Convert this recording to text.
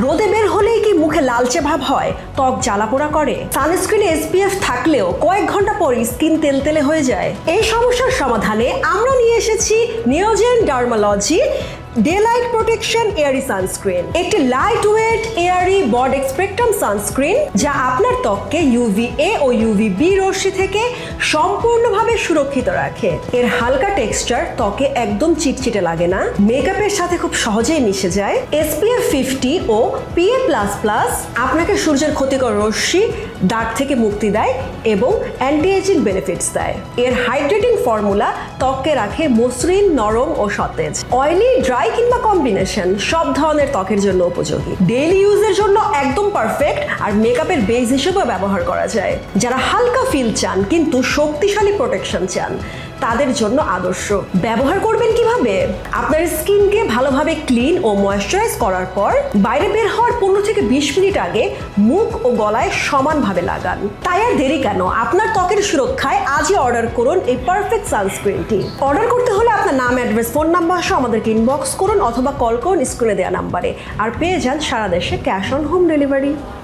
রোদে বের হলেই কি মুখে লালচে ভাব হয়, ত্বক জ্বালাপোড়া করে? সানস্ক্রিনে এসপিএফ থাকলেও কয়েক ঘন্টা পর স্কিন তেলতেলে হয়ে যায়? এই সমস্যার সমাধানে আমরা নিয়ে এসেছি নিওজেন ডার্মালজি day light protection Airee sunscreen. একটি light weight Airee বড spectrum sunscreen যা আপনার ত্বককে ইউভিএ ও ইউভিবি রশ্মি থেকে সম্পূর্ণভাবে সুরক্ষিত রাখে। এর হালকা টেক্সচার ত্বকে একদম চিটচিটে লাগে না, মেকআপের সাথে খুব সহজেই মিশে যায়। SPF 50 ও PA++ আপনাকে সূর্যের ক্ষতিকর রশ্মি, দাগ থেকে মুক্তি দেয় এবং অ্যান্টি এজিং বেনিফিটস দেয়। এর হাইড্রেটিং ফর্মুলা ত্বককে রাখে মসৃণ, নরম ও সতেজ। অয়েলি, ড্রাই কিংবা কম্বিনেশন সব ধরনের ত্বকের জন্য উপযোগী। ডেইলি ইউজের জন্য একদম পারফেক্ট, আর মেকআপের বেস হিসেবেও ব্যবহার করা যায়। যারা হালকা ফিল চান কিন্তু শক্তিশালী প্রোটেকশন চান তাদের জন্য আদর্শ। ব্যবহার করবেন কিভাবে? আপনার স্কিনকে ভালোভাবে ক্লিন ও ময়েশ্চারাইজ করার পর বাইরে বের হওয়ার 15 থেকে 20 মিনিট আগে মুখ ও গলায় সমানভাবে লাগান। তাই আর দেরি কেন? আপনার ত্বকের সুরক্ষায় আজই অর্ডার করুন এই পারফেক্ট সানস্ক্রিনটি। অর্ডার করতে হলে আপনার নাম, অ্যাড্রেস, ফোন নাম্বার সহ আমাদেরকে ইনবক্স করুন অথবা কল করুন স্ক্রিনে দেওয়া নাম্বারে, আর পেয়ে যান সারা দেশে ক্যাশ অন হোম ডেলিভারি।